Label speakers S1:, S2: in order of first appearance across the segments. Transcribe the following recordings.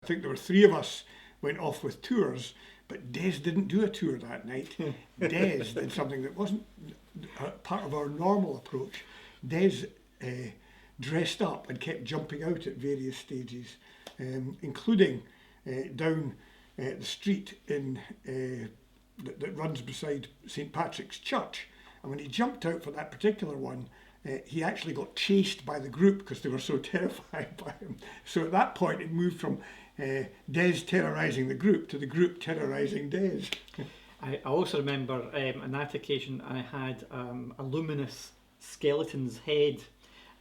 S1: I think there were three of us went off with tours, but Des didn't do a tour that night. Des did something that wasn't part of our normal approach. Des dressed up and kept jumping out at various stages, including down the street that runs beside St Patrick's Church. And when he jumped out for that particular one, he actually got chased by the group because they were so terrified by him. So at that point it moved from Des terrorising the group to the group terrorising Des.
S2: I also remember on that occasion I had a luminous skeleton's head,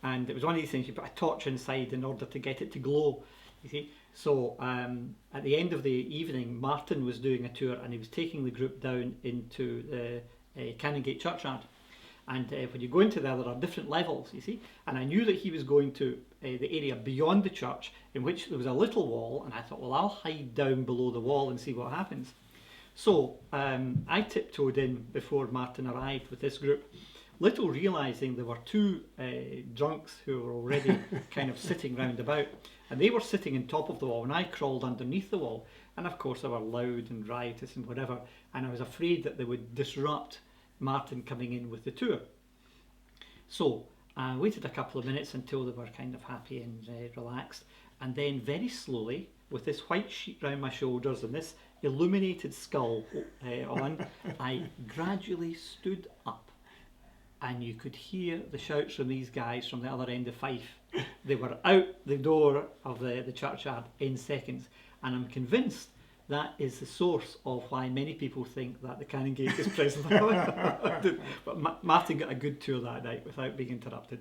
S2: and it was one of these things you put a torch inside in order to get it to glow, you see. So at the end of the evening, Martin was doing a tour and he was taking the group down into the Canongate churchyard. And when you go into there are different levels, you see. And I knew that he was going to the area beyond the church, in which there was a little wall, and I thought, well, I'll hide down below the wall and see what happens. So I tiptoed in before Martin arrived with this group, little realising there were two drunks who were already kind of sitting round about, and they were sitting on top of the wall, and I crawled underneath the wall, and of course they were loud and riotous and whatever, and I was afraid that they would disrupt Martin coming in with the tour. So I waited a couple of minutes until they were kind of happy and relaxed, and then very slowly, with this white sheet round my shoulders and this illuminated skull on, I gradually stood up, and you could hear the shouts from these guys from the other end of Fife. They were out the door of the churchyard in seconds, and I'm convinced that is the source of why many people think that the Canongate is present. But Martin got a good tour that night without being interrupted.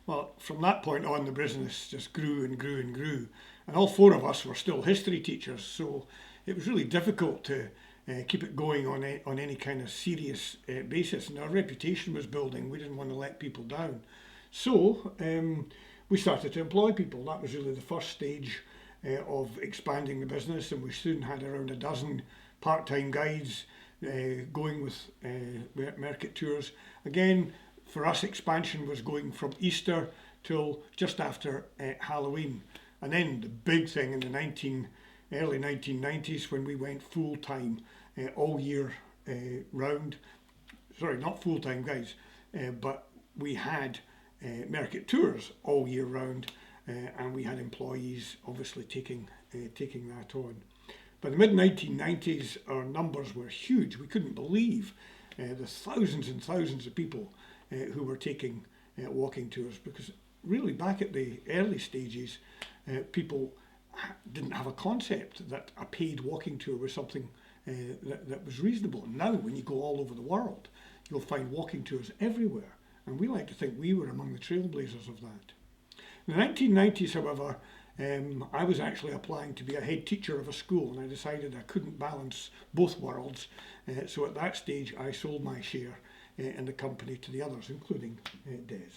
S1: Well, from that point on, the business just grew and grew and grew. And all four of us were still history teachers, so it was really difficult to keep it going on any kind of serious basis. And our reputation was building. We didn't want to let people down. So we started to employ people. That was really the first stage of expanding the business, and we soon had around a dozen part-time guides going with Mercat tours. Again, for us, expansion was going from Easter till just after Halloween. And then the big thing in the early 1990s, when we went full-time all year round. Sorry, not full-time guys, but we had Mercat tours all year round, and we had employees obviously taking that on. By the mid-1990s, our numbers were huge. We couldn't believe the thousands and thousands of people who were taking walking tours, because really back at the early stages, people didn't have a concept that a paid walking tour was something that was reasonable. Now, when you go all over the world, you'll find walking tours everywhere. And we like to think we were among the trailblazers of that. In the 1990s, however, I was actually applying to be a head teacher of a school, and I decided I couldn't balance both worlds. So at that stage, I sold my share in the company to the others, including Des.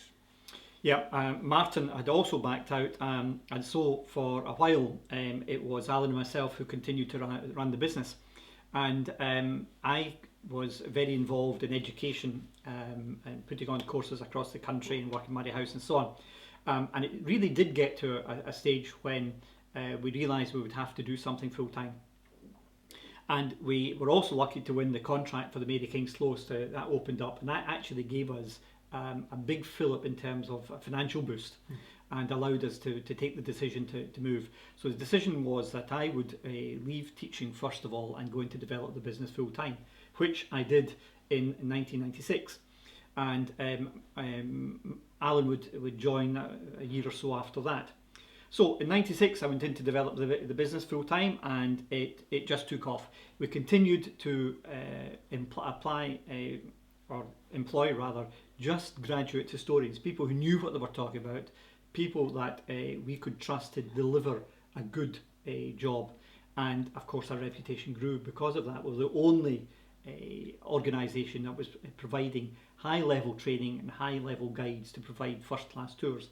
S2: Yeah, Martin had also backed out, and so for a while it was Alan and myself who continued to run the business. And I was very involved in education and putting on courses across the country and working Murray House and so on. And it really did get to a stage when we realised we would have to do something full time. And we were also lucky to win the contract for the Mary King's Close. That opened up, and that actually gave us a big fillip in terms of a financial boost, and allowed us to take the decision to move. So the decision was that I would leave teaching first of all and go into develop the business full time, which I did in 1996. And Alan would join a year or so after that. So in 96 I went in to develop the business full time, and it just took off. We continued to employ just graduate historians, people who knew what they were talking about, people that we could trust to deliver a good job. And of course our reputation grew because of that. We were the only organisation that was providing high level training and high level guides to provide first class tours